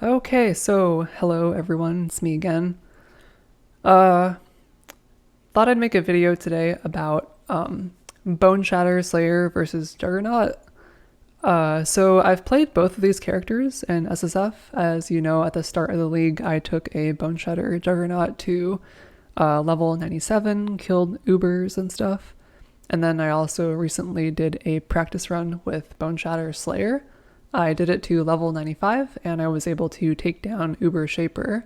Okay, so hello everyone, it's me again. Uh, Thought I'd make a video today about Boneshatter Slayer versus Juggernaut. So I've played both of these characters in SSF. As you know, at the start of the league, I took a Boneshatter Juggernaut to level 97, killed Ubers and stuff. And then I also recently did a practice run with Boneshatter Slayer. I did it to level 95, and I was able to take down Uber Shaper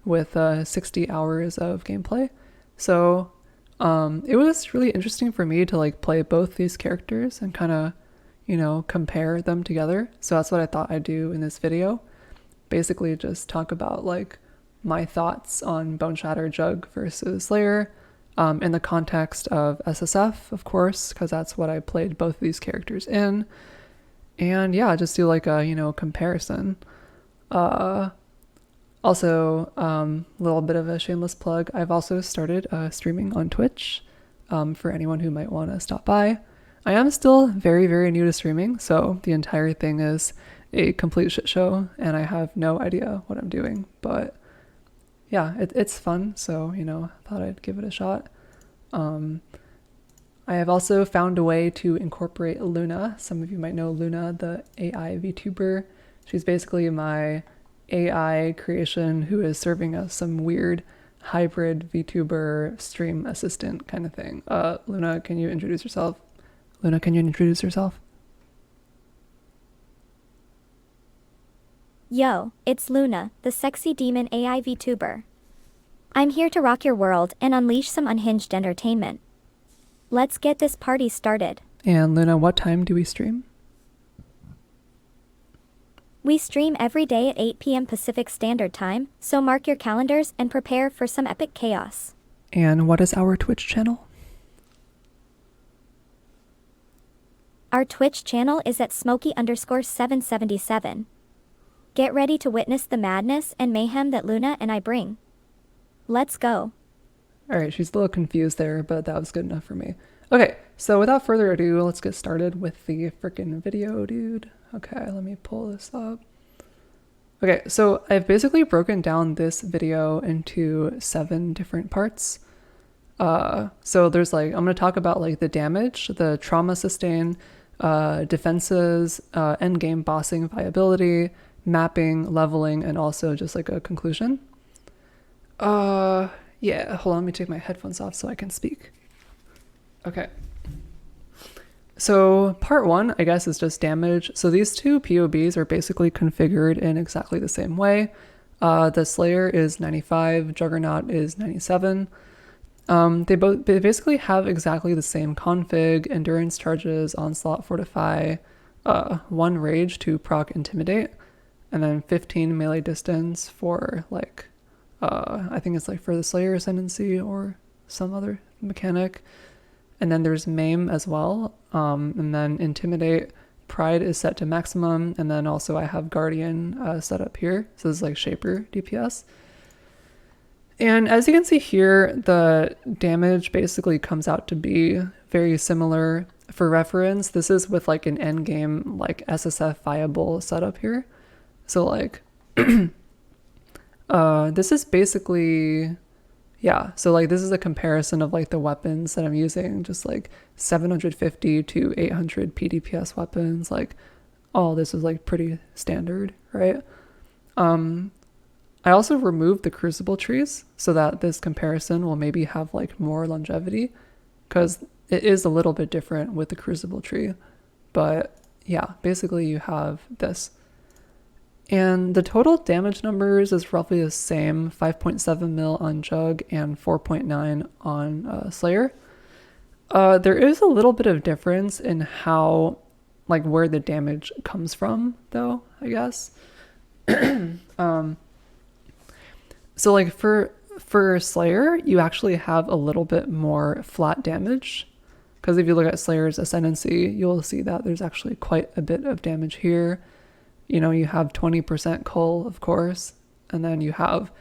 with 60 hours of gameplay. So it was really interesting for me to like play both these characters and kind of, compare them together. So that's what I thought I'd do in this video. Basically, just talk about like my thoughts on Boneshatter Jugg versus Slayer, in the context of SSF, of course, because that's what I played both of these characters in. And yeah, just do like a, comparison. Uh, Also, a little bit of a shameless plug. I've also started streaming on Twitch, for anyone who might want to stop by. I am still very, very new to streaming, so the entire thing is a complete shit show, and I have no idea what I'm doing. But yeah, it's fun, so, I thought I'd give it a shot. Um, I have also found a way to incorporate Luna. Some of you might know Luna, the AI VTuber. She's basically my AI creation who is serving us some weird hybrid VTuber stream assistant kind of thing. Luna, can you introduce yourself? Luna, can you introduce yourself? Yo, it's Luna, the sexy demon AI VTuber. I'm here to rock your world and unleash some unhinged entertainment. Let's get this party started. And Luna, what time do we stream? We stream every day at 8 p.m. Pacific Standard Time, so mark your calendars and prepare for some epic chaos. And what is our Twitch channel? Our Twitch channel is at Smokie_777. Get ready to witness the madness and mayhem that Luna and I bring. Let's go. All right, she's a little confused there, but that was good enough for me. Okay, so without further ado, let's get started with the freaking video, dude. Okay, let me pull this up. Okay, so I've basically broken down this video into 7 different parts. So there's like, I'm going to talk about like the damage, the trauma sustain, defenses, endgame bossing, viability, mapping, leveling, and also just like a conclusion. Yeah, hold on, let me take my headphones off so I can speak. Okay. So part 1, I guess, is just damage. So these two POBs are basically configured in exactly the same way. The Slayer is 95, Juggernaut is 97. They basically have exactly the same config: endurance charges, onslaught, fortify, 1 rage to proc intimidate, and then 15 melee distance for like, I think it's like for the Slayer ascendancy or some other mechanic. And then there's maim as well. And then intimidate, pride is set to maximum. And then also I have guardian set up here. So this is like shaper DPS. And as you can see here, the damage basically comes out to be very similar. For reference, this is with like an endgame like SSF viable setup here. So like this is basically, yeah, so like this is a comparison of like the weapons that I'm using, just like 750 to 800 PDPS weapons. Like all this is like pretty standard, right? I also removed the Crucible trees so that this comparison will maybe have like more longevity, because it is a little bit different with the Crucible tree. But yeah, basically you have this. And the total damage numbers is roughly the same: 5.7 mil on Jugg and 4.9 on Slayer. There is a little bit of difference in how, like, where the damage comes from, though, I guess. So like for Slayer, you actually have a little bit more flat damage, because if you look at Slayer's ascendancy, you'll see that there's actually quite a bit of damage here. You have 20% cull, of course, and then you have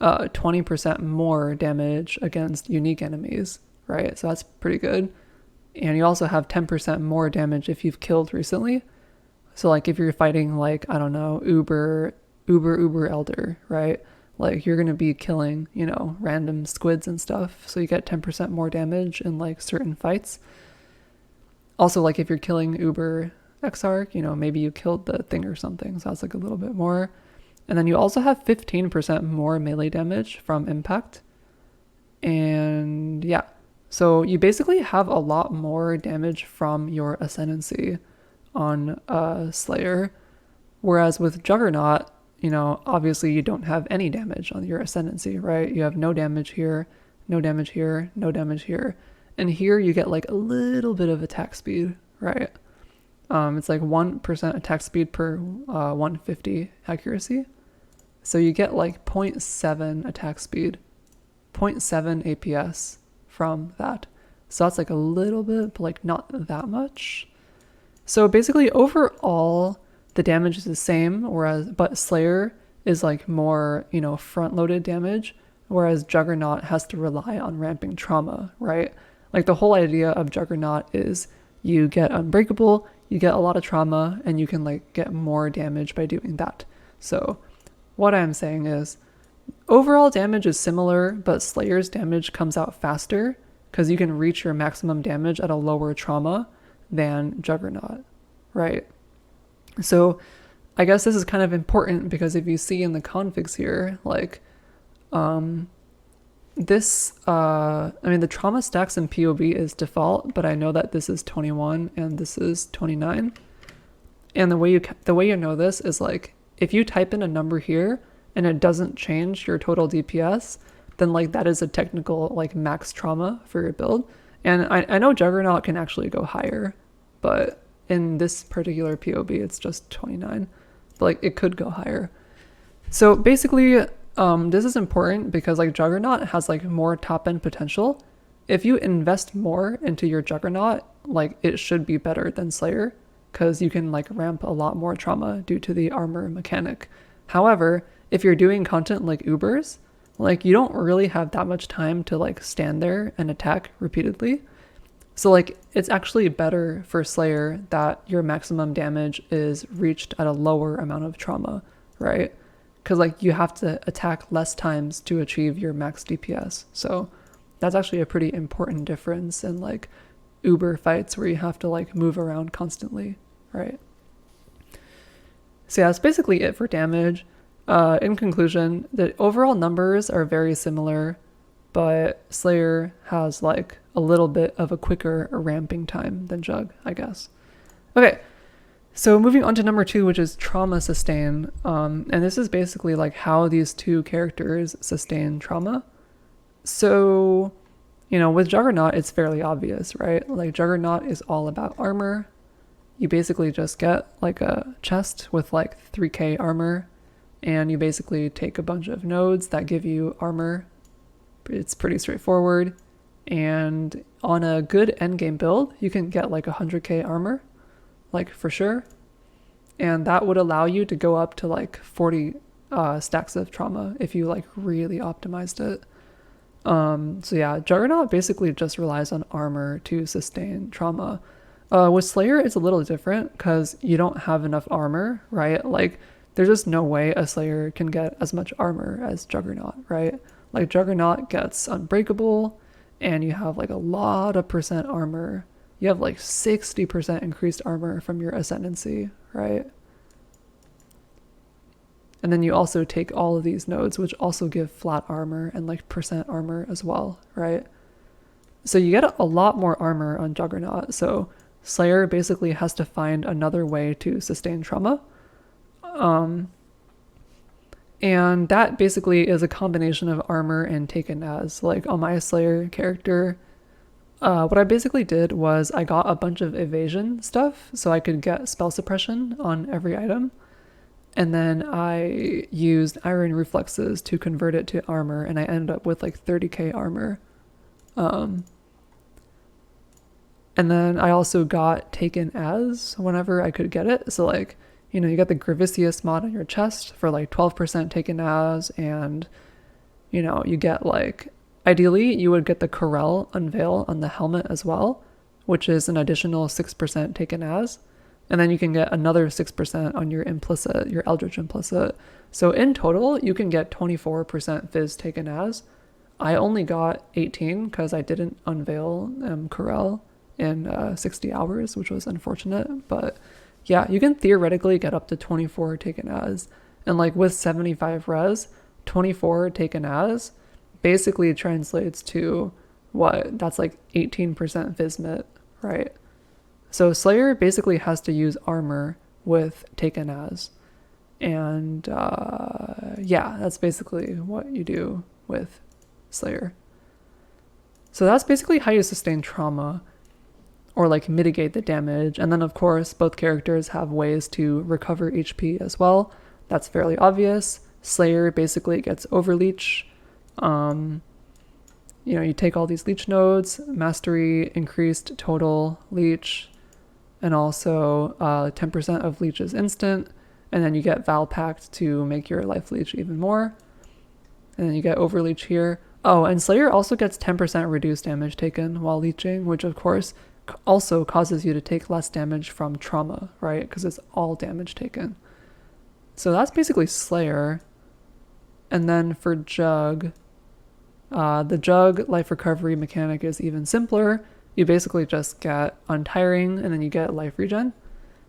20% more damage against unique enemies, right? So that's pretty good. And you also have 10% more damage if you've killed recently. So like if you're fighting like, I don't know, Uber uber elder, right? Like you're gonna be killing, you know, random squids and stuff, so you get 10% more damage in like certain fights. Also, like if you're killing uber Exarch, you know, maybe you killed the thing or something, so that's like a little bit more. And then you also have 15% more melee damage from impact. And yeah, so you basically have a lot more damage from your ascendancy on Slayer. Whereas with Juggernaut, you know, obviously you don't have any damage on your ascendancy, right? You have no damage here, no damage here, no damage here. And here you get like a little bit of attack speed, right? It's like 1% attack speed per 150 accuracy. So you get like 0.7 attack speed, 0.7 APS from that. So that's like a little bit, but like not that much. So basically overall, the damage is the same, but Slayer is like more, you know, front-loaded damage, whereas Juggernaut has to rely on ramping trauma, right? Like the whole idea of Juggernaut is you get unbreakable, you get a lot of trauma, and you can like get more damage by doing that. So what I'm saying is overall damage is similar, but Slayer's damage comes out faster because you can reach your maximum damage at a lower trauma than Juggernaut, right? So I guess this is kind of important because if you see in the configs here, like the trauma stacks in PoE is default, but I know that this is 21 and this is 29. And the way you know this is like if you type in a number here and it doesn't change your total DPS, then like that is a technical like max trauma for your build. And I know Juggernaut can actually go higher, but in this particular PoE it's just 29. But like it could go higher. So basically this is important because like Juggernaut has like more top end potential. If you invest more into your Juggernaut, like it should be better than Slayer because you can like ramp a lot more trauma due to the armor mechanic. However, if you're doing content like Ubers, like you don't really have that much time to like stand there and attack repeatedly. So like it's actually better for Slayer that your maximum damage is reached at a lower amount of trauma, right? Because like you have to attack less times to achieve your max DPS. So that's actually a pretty important difference in like Uber fights where you have to like move around constantly, right? So yeah, that's basically it for damage. In conclusion, the overall numbers are very similar, but Slayer has like a little bit of a quicker ramping time than Jugg, I guess. Okay, so moving on to number 2, which is trauma sustain. And this is basically like how these two characters sustain trauma. So, you know, with Juggernaut, it's fairly obvious, right? Like Juggernaut is all about armor. You basically just get like a chest with like 3k armor, and you basically take a bunch of nodes that give you armor. It's pretty straightforward. And on a good endgame build, you can get like 100k armor, like for sure. And that would allow you to go up to like 40 stacks of trauma if you like really optimized it. So yeah, Juggernaut basically just relies on armor to sustain trauma. With Slayer, it's a little different because you don't have enough armor, right? Like there's just no way a Slayer can get as much armor as Juggernaut, right? Like Juggernaut gets unbreakable and you have like a lot of percent armor. You have like 60% increased armor from your ascendancy, right? And then you also take all of these nodes, which also give flat armor and like percent armor as well, right? So you get a lot more armor on Juggernaut. So Slayer basically has to find another way to sustain trauma. And that basically is a combination of armor and taken as. Like on my Slayer character, what I basically did was I got a bunch of evasion stuff so I could get spell suppression on every item. And then I used iron reflexes to convert it to armor, and I ended up with like 30k armor. And then I also got taken as whenever I could get it. So like, you know, you got the Gravicius mod on your chest for like 12% taken as, and you know, you get like, ideally you would get the Corel unveil on the helmet as well, which is an additional 6% taken as. And then you can get another 6% on your implicit, your Eldritch implicit. So in total, you can get 24% Fizz taken as. I only got 18 because I didn't unveil Corel in 60 hours, which was unfortunate. But yeah, you can theoretically get up to 24 taken as. And like with 75 res, 24 taken as basically translates to what? That's like 18% Vismit, right? So Slayer basically has to use armor with taken as. And yeah, that's basically what you do with Slayer. So that's basically how you sustain trauma or like mitigate the damage. And then of course, both characters have ways to recover HP as well. That's fairly obvious. Slayer basically gets overleech. You take all these leech nodes, mastery, increased total leech, and also 10% of leech is instant. And then you get Val Pact to make your life leech even more. And then you get overleech here. Oh, and Slayer also gets 10% reduced damage taken while leeching, which of course also causes you to take less damage from trauma, right? Because it's all damage taken. So that's basically Slayer. And then for Jugg, the Jugg life recovery mechanic is even simpler. You basically just get untiring and then you get life regen.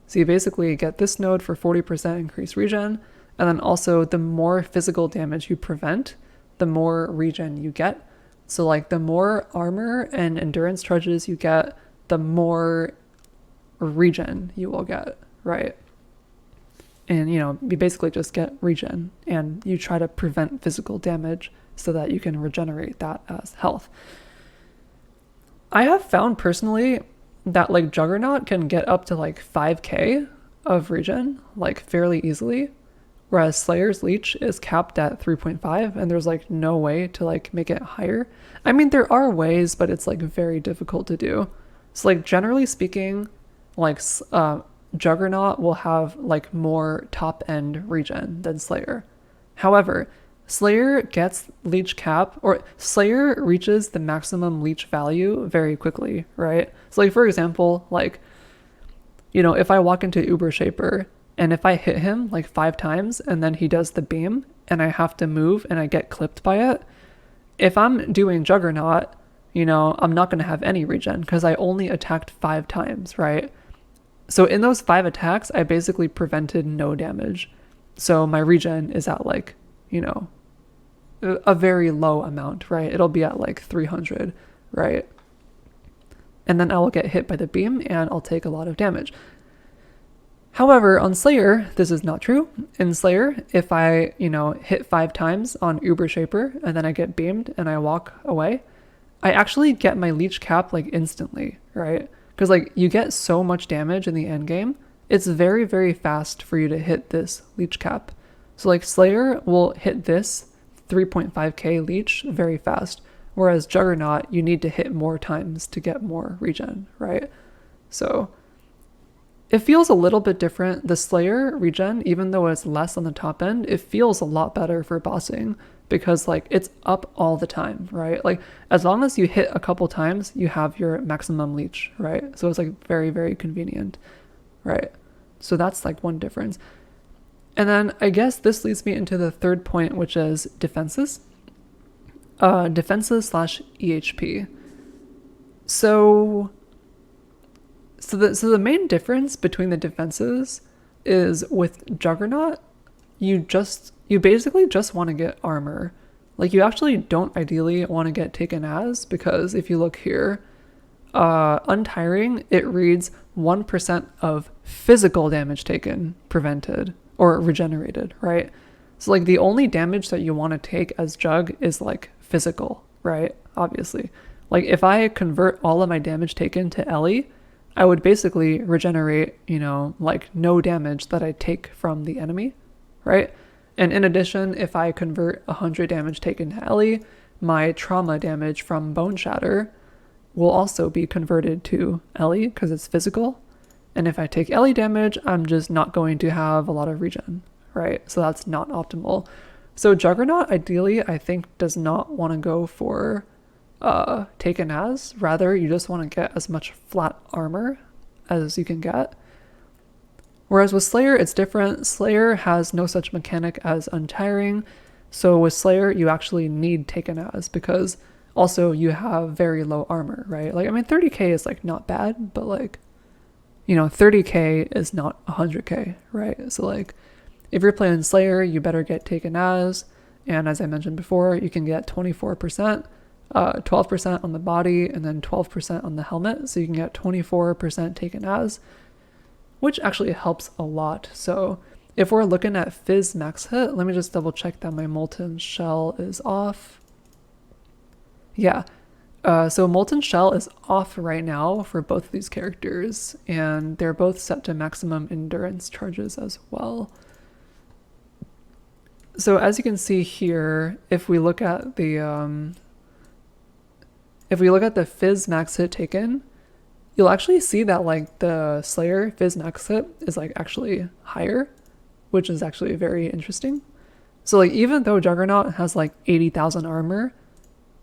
So you basically get this node for 40% increased regen. And then also the more physical damage you prevent, the more regen you get. So like the more armor and endurance trudges you get, the more regen you will get, right? And you basically just get regen and you try to prevent physical damage so that you can regenerate that as health. I have found personally that like Juggernaut can get up to like 5k of regen like fairly easily, whereas Slayer's leech is capped at 3.5 and there's like no way to like make it higher. I mean, there are ways, but it's like very difficult to do. So like generally speaking, like Juggernaut will have like more top end regen than Slayer. However, Slayer gets leech cap, or Slayer reaches the maximum leech value very quickly, right? So like for example, like if I walk into Uber Shaper and if I hit him like 5 times and then he does the beam and I have to move and I get clipped by it, if I'm doing Juggernaut, I'm not going to have any regen because I only attacked 5 times, right? So in those 5 attacks, I basically prevented no damage. So my regen is at like, a very low amount, right? It'll be at like 300, right? And then I will get hit by the beam and I'll take a lot of damage. However, on Slayer, this is not true. In Slayer, if I, hit 5 times on Uber Shaper and then I get beamed and I walk away, I actually get my leech cap like instantly, right? Because like you get so much damage in the end game, it's very, very fast for you to hit this leech cap. So like Slayer will hit this 3.5k leech very fast, whereas Juggernaut, you need to hit more times to get more regen, right? So it feels a little bit different. The Slayer regen, even though it's less on the top end, it feels a lot better for bossing because like it's up all the time, right? Like as long as you hit a couple times, you have your maximum leech, right? So it's like very, very convenient, right? So that's like one difference. And then I guess this leads me into the third point, which is defenses. Defenses / EHP. So the main difference between the defenses is with Juggernaut, you basically just want to get armor. Like you actually don't ideally want to get taken as, because if you look here, untiring, it reads 1% of physical damage taken prevented or regenerated, right? So like the only damage that you want to take as Jugg is like physical, right? Obviously. Like if I convert all of my damage taken to Ellie, I would basically regenerate, like no damage that I take from the enemy, right? And in addition, if I convert 100 damage taken to Ellie, my trauma damage from Boneshatter will also be converted to Ellie because it's physical. And if I take Ellie damage, I'm just not going to have a lot of regen, right? So that's not optimal. So Juggernaut, ideally, I think does not want to go for taken as. Rather, you just want to get as much flat armor as you can get. Whereas with Slayer, it's different. Slayer has no such mechanic as untiring. So with Slayer, you actually need taken as, because also you have very low armor, right? Like, I mean, 30k is like not bad, but like, 30k is not 100k, right? So like, if you're playing Slayer, you better get taken as. And as I mentioned before, you can get 24%, 12% on the body, and then 12% on the helmet. So you can get 24% taken as, which actually helps a lot. So if we're looking at Fizz max hit, let me just double check that my Molten Shell is off. Yeah, so Molten Shell is off right now for both of these characters, and they're both set to maximum endurance charges as well. So as you can see here, if we look at the Fizz max hit taken, you'll actually see that like the Slayer Fizz max hit is like actually higher, which is actually very interesting. So like, even though Juggernaut has like 80,000 armor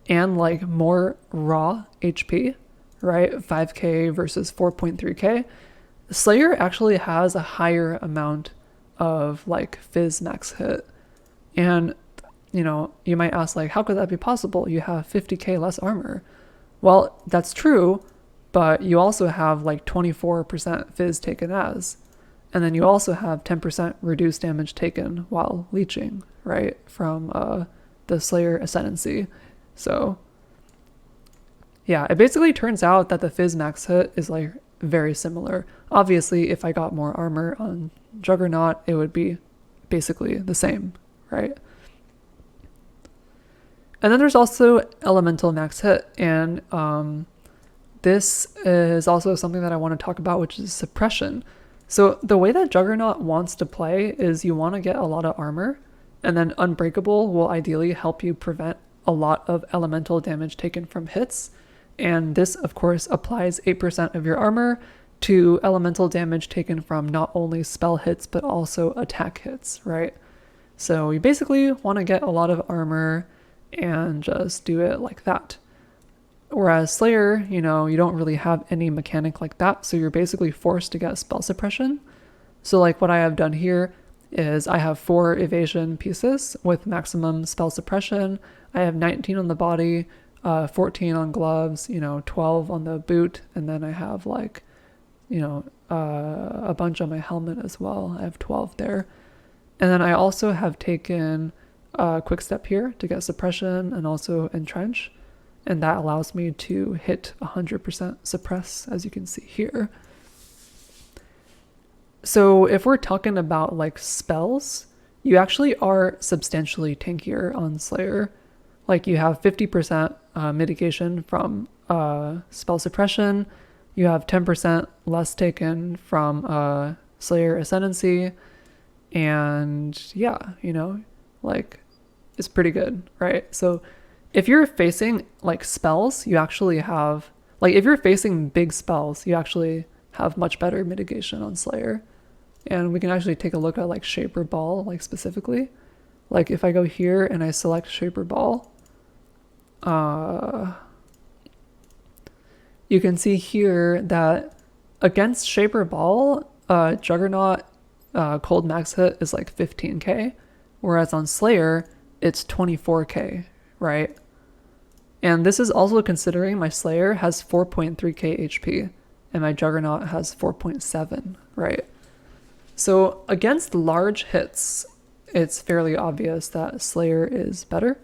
and like more raw HP, right? 5k versus 4.3k, Slayer actually has a higher amount of like Fizz max hit. And you might ask, like, how could that be possible? You have 50k less armor. Well, that's true, but you also have like 24% Fizz taken as, and then you also have 10% reduced damage taken while leeching, right, from the Slayer Ascendancy. So yeah, it basically turns out that the Fizz max hit is like very similar. Obviously, if I got more armor on Juggernaut, it would be basically the same, right? And then there's also elemental max hit, and this is also something that I want to talk about, which is suppression. So the way that Juggernaut wants to play is you want to get a lot of armor, and then Unbreakable will ideally help you prevent a lot of elemental damage taken from hits. And this, of course, applies 8% of your armor to elemental damage taken from not only spell hits, but also attack hits, right? So you basically want to get a lot of armor and just do it like that. Whereas Slayer, you don't really have any mechanic like that, so you're basically forced to get spell suppression. So like what I have done here is I have 4 evasion pieces with maximum spell suppression. I have 19 on the body, 14 on gloves, 12 on the boot, and then I have like, a bunch on my helmet as well. I have 12 there. And then I also have taken Quick Step here to get suppression and also Entrench. And that allows me to hit 100% suppress, as you can see here. So if we're talking about like spells, you actually are substantially tankier on Slayer. Like you have 50% mitigation from spell suppression. You have 10% less taken from Slayer Ascendancy. And yeah, like it's pretty good, right? So if you're facing like spells, you actually have, like if you're facing big spells, you actually have much better mitigation on Slayer. And we can actually take a look at like Shaper Ball, like specifically. Like if I go here and I select Shaper Ball, you can see here that against Shaper Ball, Juggernaut cold max hit is like 15k, whereas on Slayer, it's 24k, right? And this is also considering my Slayer has 4.3k HP and my Juggernaut has 4.7, right? So against large hits, it's fairly obvious that Slayer is better.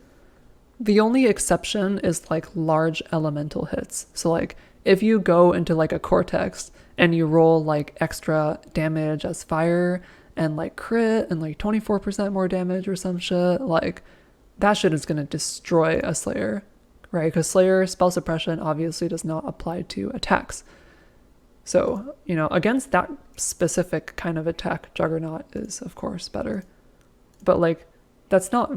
The only exception is like large elemental hits. So like if you go into like a Cortex and you roll like extra damage as fire and like crit and like 24% more damage or some shit, like that shit is going to destroy a Slayer, right? Because Slayer spell suppression obviously does not apply to attacks. So, against that specific kind of attack, Juggernaut is of course better. But like that's not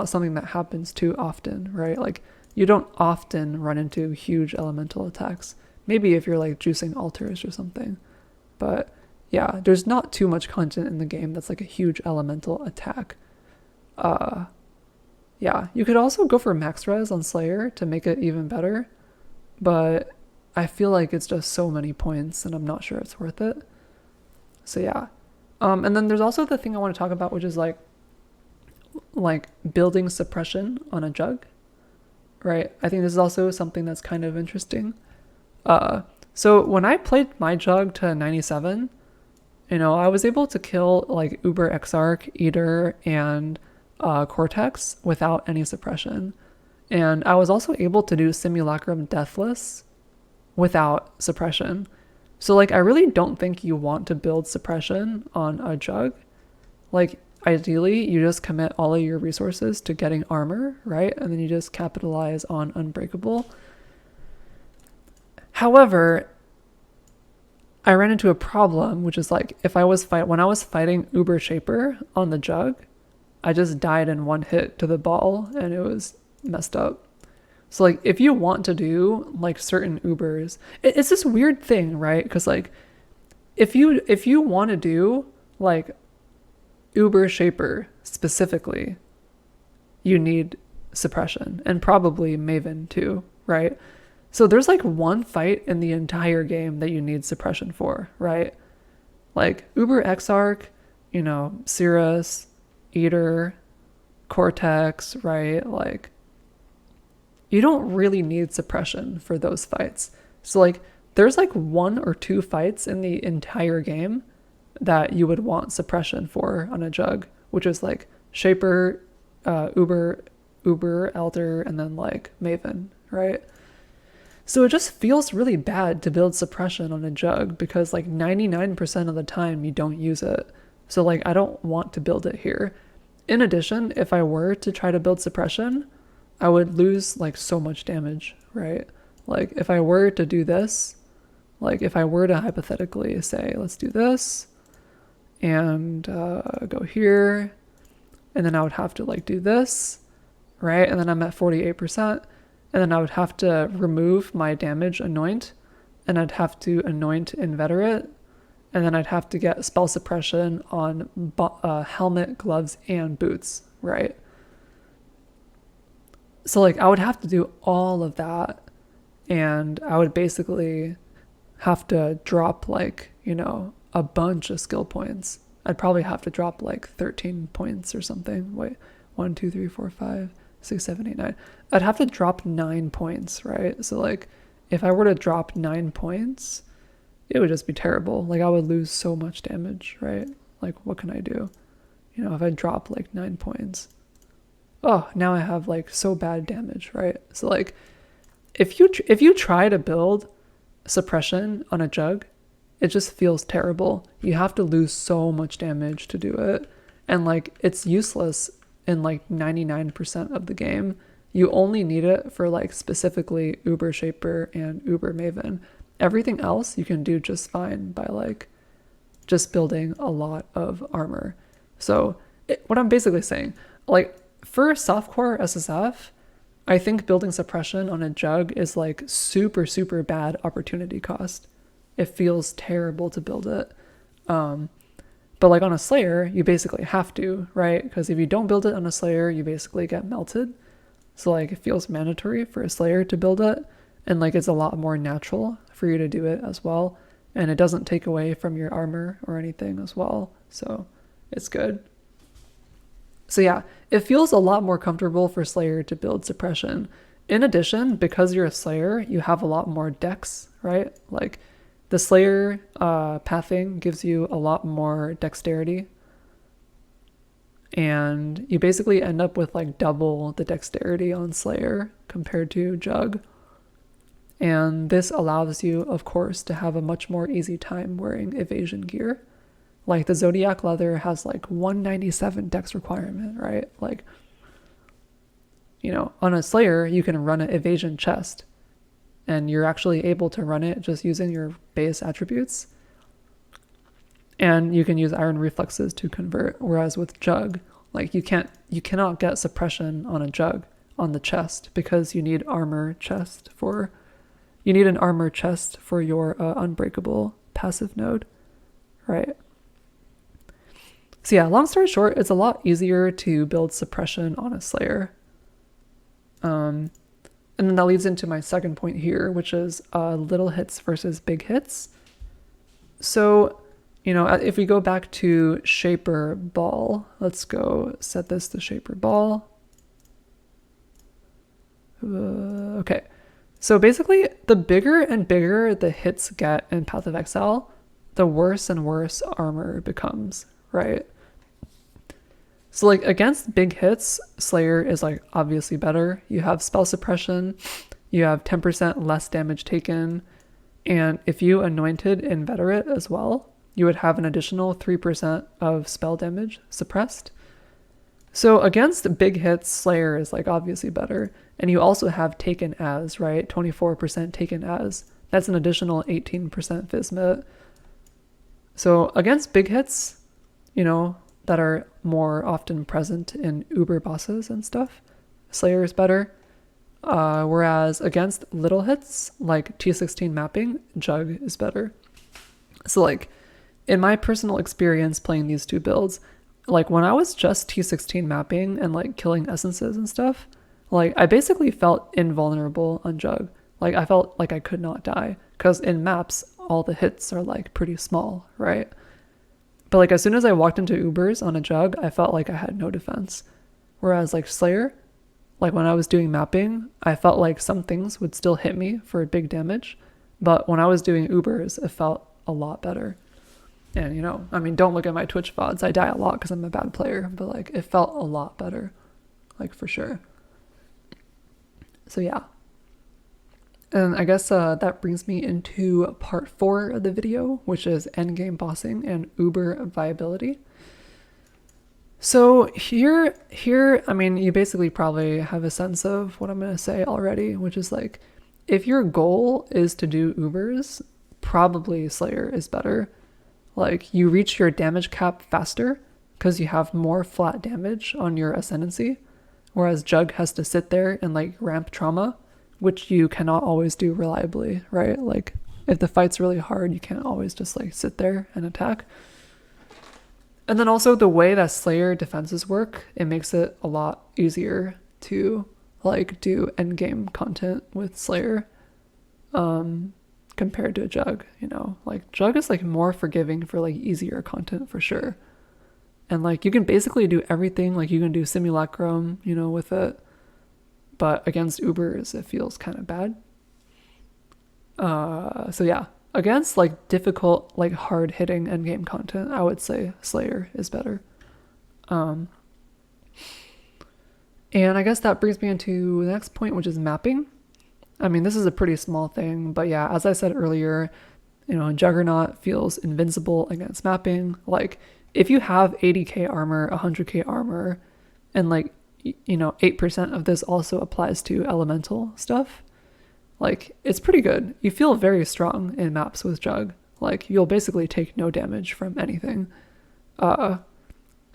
something that happens too often, right? Like you don't often run into huge elemental attacks. Maybe if you're like juicing altars or something. But yeah, there's not too much content in the game that's like a huge elemental attack. Yeah, you could also go for max res on Slayer to make it even better, but I feel like it's just so many points and I'm not sure it's worth it. So yeah. And then there's also the thing I want to talk about, which is like building suppression on a Jugg, right? I think this is also something that's kind of interesting. So when I played my Jugg to 97, I was able to kill like Uber Exarch, Eater, and Cortex without any suppression. And I was also able to do Simulacrum Deathless without suppression. So like I really don't think you want to build suppression on a Jugg. Like ideally you just commit all of your resources to getting armor, right? And then you just capitalize on Unbreakable. However, I ran into a problem, which is like when I was fighting Uber Shaper on the Jugg, I just died in one hit to the ball and it was messed up. So like if you want to do like certain Ubers, it's this weird thing, right? Because like if you want to do like Uber Shaper specifically, you need suppression and probably Maven too, right? So there's like one fight in the entire game that you need suppression for, right? Like Uber Exarch, Cirrus, Eater, Cortex, right? Like you don't really need suppression for those fights. So like there's like one or two fights in the entire game that you would want suppression for on a Jugg, which is like Shaper, Uber, Elder, and then like Maven, right? So it just feels really bad to build suppression on a Jugg because like 99% of the time you don't use it. So like I don't want to build it here. In addition, if I were to try to build suppression, I would lose like so much damage, right? Like if I were to do this, like if I were to hypothetically say, let's do this and go here, and then I would have to like do this, right? And then I'm at 48%. And then I would have to remove my damage anoint, and I'd have to anoint inveterate, and then I'd have to get spell suppression on helmet, gloves, and boots, right? So like I would have to do all of that, and I would basically have to drop like, a bunch of skill points. I'd probably have to drop like 13 points or something. Wait, 1, 2, 3, 4, 5, 6, 7, 8, 9. I'd have to drop 9 points, right? So like if I were to drop 9 points, it would just be terrible. Like I would lose so much damage, right? Like what can I do? If I drop like 9 points, oh, now I have like so bad damage, right? So like if you try to build suppression on a Jugg, it just feels terrible. You have to lose so much damage to do it, and like it's useless in like 99% of the game. You only need it for like specifically Uber Shaper and Uber Maven. Everything else you can do just fine by like just building a lot of armor. So what I'm basically saying, like for softcore SSF, I think building suppression on a Jugg is like super, super bad opportunity cost. It feels terrible to build it. But like on a Slayer, you basically have to, right? Because if you don't build it on a Slayer, you basically get melted. So like it feels mandatory for a Slayer to build it. And like it's a lot more natural for you to do it as well. And it doesn't take away from your armor or anything as well. So it's good. So yeah, it feels a lot more comfortable for Slayer to build suppression. In addition, because you're a Slayer, you have a lot more dex, right? Like the Slayer pathing gives you a lot more dexterity. And you basically end up with like double the dexterity on Slayer compared to Jugg. And this allows you, of course, to have a much more easy time wearing evasion gear. Like the Zodiac leather has like 197 dex requirement, right? Like, on a Slayer, you can run an evasion chest, and you're actually able to run it just using your base attributes. And you can use iron reflexes to convert. Whereas with Jugg, like you cannot get suppression on a Jugg on the chest because you need an armor chest for your unbreakable passive node, right? So yeah, long story short, it's a lot easier to build suppression on a Slayer. And then that leads into my second point here, which is little hits versus big hits. So if we go back to Shaper Ball, let's go set this to Shaper Ball. Okay, so basically the bigger and bigger the hits get in Path of Exile, the worse and worse armor becomes, right? So like against big hits, Slayer is like obviously better. You have spell suppression, you have 10% less damage taken, and if you anointed Inveterate as well, you would have an additional 3% of spell damage suppressed. So against big hits, Slayer is like obviously better. And you also have Taken As, right? 24% Taken As. That's an additional 18% Vismet. So against big hits, that are more often present in Uber bosses and stuff, Slayer is better. Whereas against little hits, like T16 mapping, Jugg is better. So like, in my personal experience playing these two builds, like when I was just T16 mapping and like killing essences and stuff, like I basically felt invulnerable on Jugg. Like I felt like I could not die because in maps, all the hits are like pretty small, right? But like as soon as I walked into Ubers on a Jugg, I felt like I had no defense. Whereas like Slayer, like when I was doing mapping, I felt like some things would still hit me for big damage. But when I was doing Ubers, it felt a lot better. And I mean, don't look at my Twitch VODs. I die a lot because I'm a bad player, but like it felt a lot better, like for sure. So yeah. And I guess that brings me into part 4 of the video, which is endgame bossing and Uber viability. So here, I mean, you basically probably have a sense of what I'm going to say already, which is like, if your goal is to do Ubers, probably Slayer is better. Like you reach your damage cap faster because you have more flat damage on your ascendancy, whereas Jugg has to sit there and like ramp trauma, which you cannot always do reliably, right? Like if the fight's really hard, you can't always just like sit there and attack. And then also the way that Slayer defenses work, it makes it a lot easier to like do endgame content with Slayer. Compared to a Jugg, like Jugg is like more forgiving for like easier content for sure. And like you can basically do everything, like you can do simulacrum, with it. But against Ubers, it feels kind of bad. So yeah, against like difficult, like hard hitting endgame content, I would say Slayer is better. And I guess that brings me into the next point, which is mapping. I mean, this is a pretty small thing, but yeah, as I said earlier, Juggernaut feels invincible against mapping. Like, if you have 80k armor, 100k armor, and like, 8% of this also applies to elemental stuff, like, it's pretty good. You feel very strong in maps with Jugg. Like, you'll basically take no damage from anything.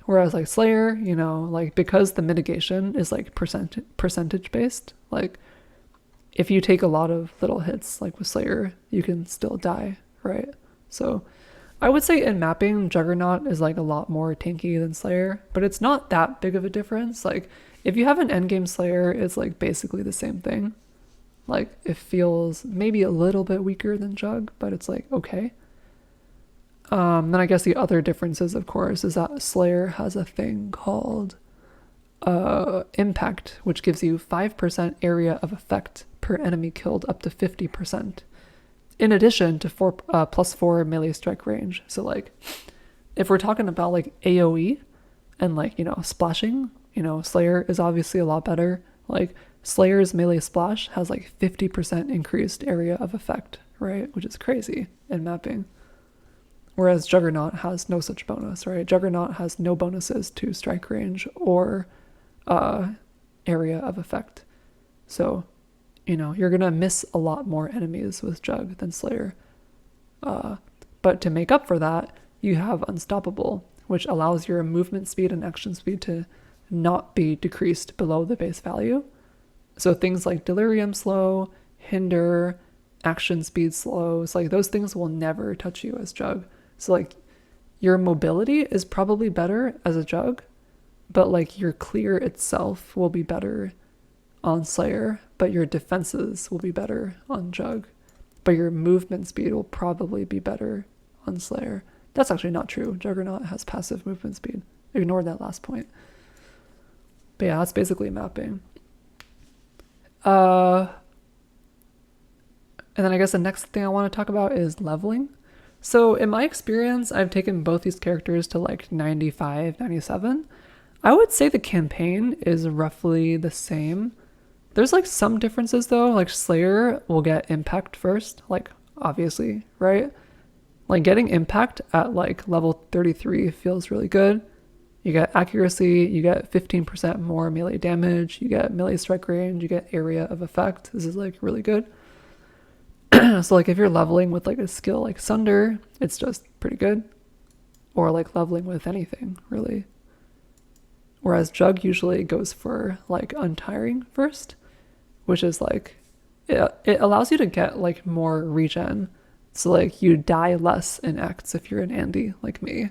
Whereas like Slayer, like because the mitigation is like percentage based, like if you take a lot of little hits, like with Slayer, you can still die, right? So I would say in mapping, Juggernaut is like a lot more tanky than Slayer, but it's not that big of a difference. Like if you have an endgame Slayer, it's like basically the same thing. Like it feels maybe a little bit weaker than Jugg, but it's like okay. Then I guess the other differences, of course, is that Slayer has a thing called impact, which gives you 5% area of effect per enemy killed up to 50%, in addition to +4 melee strike range. So like if we're talking about like AoE and like splashing, Slayer is obviously a lot better. Like Slayer's melee splash has like 50% increased area of effect, right? Which is crazy in mapping. Whereas Juggernaut has no such bonus, right? Juggernaut has no bonuses to strike range or area of effect. So, you're going to miss a lot more enemies with Jugg than Slayer. But to make up for that, you have Unstoppable, which allows your movement speed and action speed to not be decreased below the base value. So things like Delirium slow, hinder, action speed slows, like those things will never touch you as Jugg. So like your mobility is probably better as a Jugg, but like your clear itself will be better on Slayer, but your defenses will be better on Jugg, but your movement speed will probably be better on Slayer. That's actually not true. Juggernaut has passive movement speed. Ignore that last point. But yeah, that's basically mapping. And then I guess the next thing I want to talk about is leveling. So in my experience, I've taken both these characters to like 95, 97. I would say the campaign is roughly the same. There's like some differences though, like Slayer will get impact first, like obviously, right? Like getting impact at like level 33 feels really good. You get accuracy, you get 15% more melee damage, you get melee strike range, you get area of effect. This is like really good. So like if you're leveling with like a skill like Sunder, it's just pretty good. Or like leveling with anything, really. Whereas Jugg usually goes for like untiring first, which is like it allows you to get like more regen. So like you die less in acts if you're an Andy like me.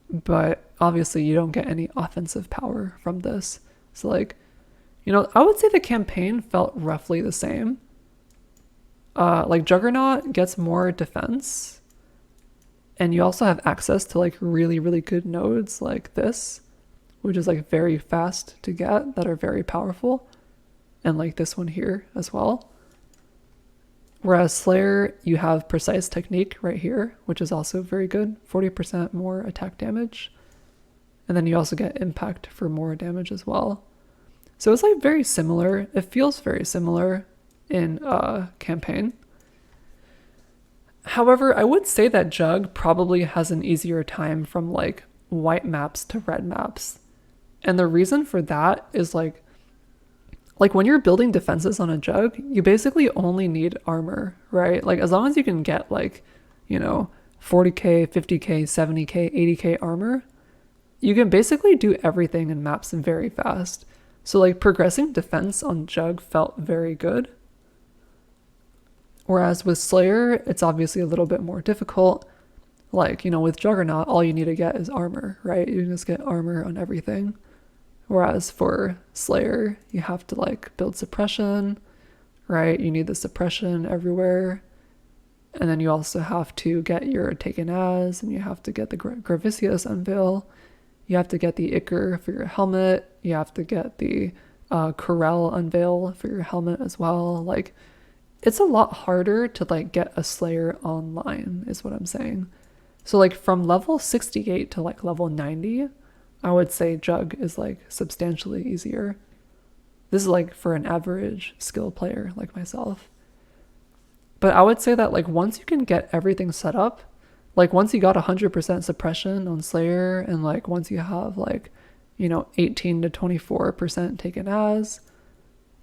But obviously you don't get any offensive power from this. So like, you know, I would say the campaign felt roughly the same. Like Juggernaut gets more defense, and you also have access to like really, really good nodes like this, which is like very fast to get, that are very powerful, and like this one here as well. Whereas Slayer, you have precise technique right here, which is also very good, 40% more attack damage. And then you also get impact for more damage as well. So it's like very similar. It feels very similar in campaign. However, I would say that Jugg probably has an easier time from like white maps to red maps. And the reason for that is like when you're building defenses on a Jugg, you basically only need armor, right? Like as long as you can get like, you know, 40k, 50k, 70k, 80k armor, you can basically do everything in maps very fast. So like progressing defense on Jugg felt very good. Whereas with Slayer, it's obviously a little bit more difficult. Like, you know, with Juggernaut, all you need to get is armor, right? You can just get armor on everything. Whereas for Slayer, you have to like build suppression, right? You need the suppression everywhere. And then you also have to get your Taken As, and you have to get the Gravicious Unveil. You have to get the Ichor for your helmet. You have to get the Corel Unveil for your helmet as well. Like, it's a lot harder to like get a Slayer online, is what I'm saying. So like from level 68 to like level 90, I would say Jugg is like substantially easier. This is like for an average skill player like myself. But I would say that like once you can get everything set up, like once you got 100% suppression on Slayer, and like once you have like, you know, 18 to 24% Taken As,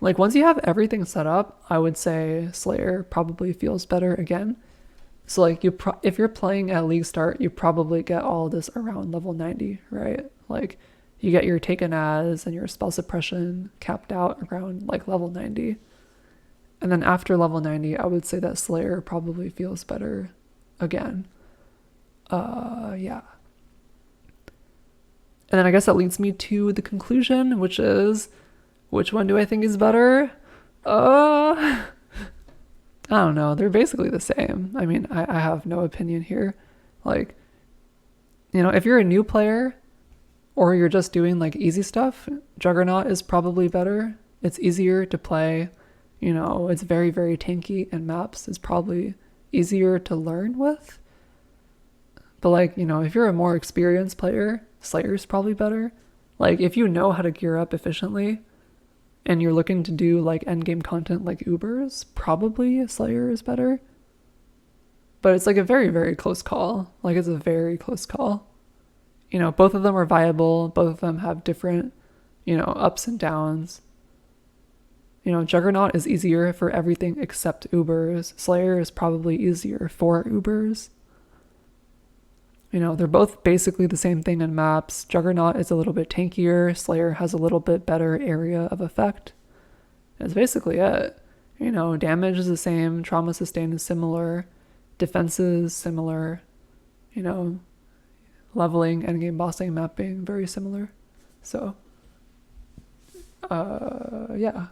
like once you have everything set up, I would say Slayer probably feels better again. So like if you're playing at League Start, you probably get all this around level 90, right? Like you get your Taken As and your spell suppression capped out around like level 90. And then after level 90, I would say that Slayer probably feels better again. Yeah. And then I guess that leads me to the conclusion, which is, which one do I think is better? I don't know. They're basically the same. I mean, I have no opinion here. Like, you know, if you're a new player or you're just doing like easy stuff, Juggernaut is probably better. It's easier to play. You know, it's very, very tanky, and maps is probably easier to learn with. But like, you know, if you're a more experienced player, Slayer's probably better. Like if you know how to gear up efficiently and you're looking to do like endgame content like Ubers, probably Slayer is better. But it's like a very, very close call. Like it's a very close call. You know, both of them are viable. Both of them have different, you know, ups and downs. You know, Juggernaut is easier for everything except Ubers. Slayer is probably easier for Ubers. You know, they're both basically the same thing in maps. Juggernaut is a little bit tankier. Slayer has a little bit better area of effect. That's basically it. You know, damage is the same. Trauma sustained is similar. Defense is similar. You know, leveling, endgame bossing, mapping, very similar. So, yeah.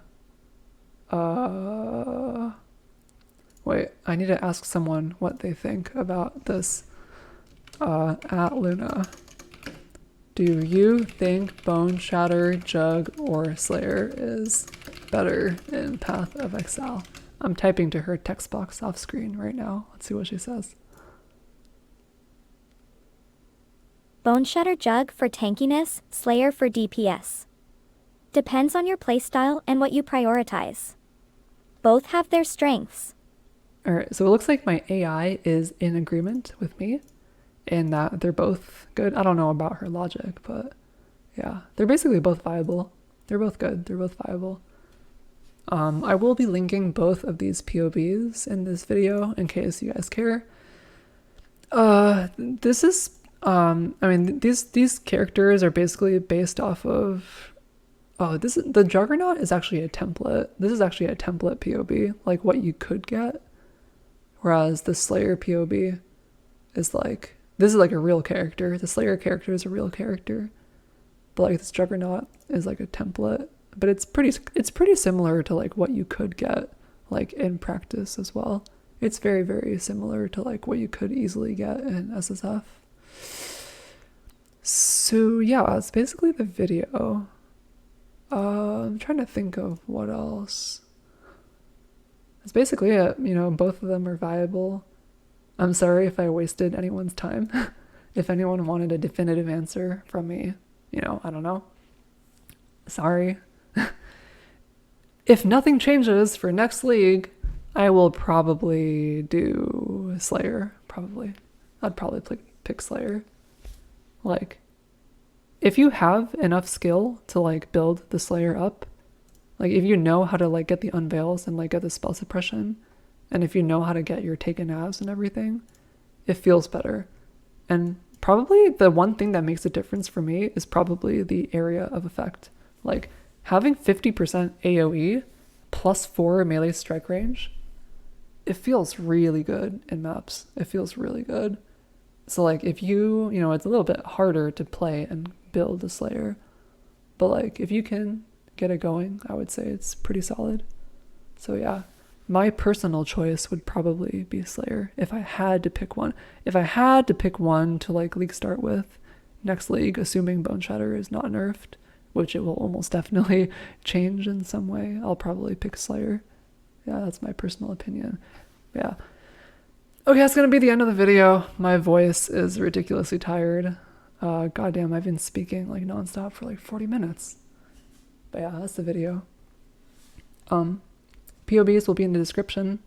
Wait, I need to ask someone what they think about this. At Luna. Do you think Boneshatter, Jugg, or Slayer is better in Path of Exile? I'm typing to her text box off screen right now. Let's see what she says. Boneshatter Jugg for tankiness, Slayer for DPS. Depends on your playstyle and what you prioritize. Both have their strengths. Alright, so it looks like my AI is in agreement with me in that they're both good. I don't know about her logic, but yeah, they're basically both viable. They're both good. They're both viable. I will be linking both of these POBs in this video in case you guys care. This is, I mean, these characters are basically based off of, the Juggernaut is actually a template. This is actually a template POB, like what you could get. Whereas the Slayer POB is like, this is like a real character. The Slayer character is a real character. But like this Juggernaut is like a template. But it's pretty similar to like what you could get like in practice as well. It's very, very similar to like what you could easily get in SSF. So yeah, it's basically the video. I'm trying to think of what else. That's basically it. You know, both of them are viable. I'm sorry if I wasted anyone's time. If anyone wanted a definitive answer from me, you know, I don't know. Sorry. If nothing changes for next league, I will probably do Slayer. Probably. I'd probably pick Slayer. Like, if you have enough skill to like build the Slayer up, like if you know how to like get the unveils and like get the spell suppression, and if you know how to get your taken avs and everything, it feels better. And probably the one thing that makes a difference for me is probably the area of effect. Like having 50% AoE plus 4 melee strike range, it feels really good in maps. It feels really good. So like if you know, it's a little bit harder to play and build a Slayer, but like if you can get it going, I would say it's pretty solid. So yeah, my personal choice would probably be Slayer if I had to pick one. If I had to pick one to like league start with next league, assuming Boneshatter is not nerfed, which it will almost definitely change in some way, I'll probably pick Slayer. Yeah, that's my personal opinion. Yeah. Okay, that's gonna be the end of the video. My voice is ridiculously tired. Goddamn, I've been speaking like nonstop for like 40 minutes. But yeah, that's the video. POBs will be in the description.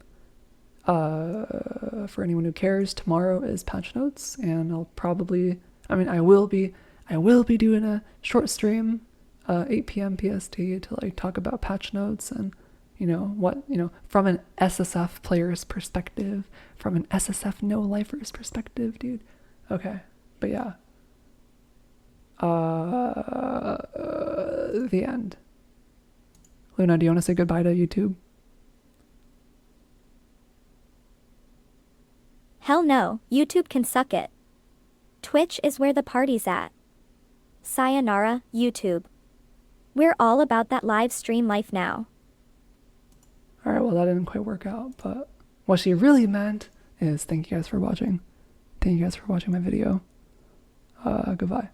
For anyone who cares, tomorrow is patch notes, and I will be doing a short stream, 8 p.m. PST to like talk about patch notes and from an SSF player's perspective, from an SSF no-lifer's perspective, dude. Okay, but yeah. The end. Luna, do you want to say goodbye to YouTube? Hell no, YouTube can suck it. Twitch is where the party's at. Sayonara, YouTube. We're all about that live stream life now. Alright, well that didn't quite work out, but what she really meant is thank you guys for watching. Thank you guys for watching my video. Goodbye.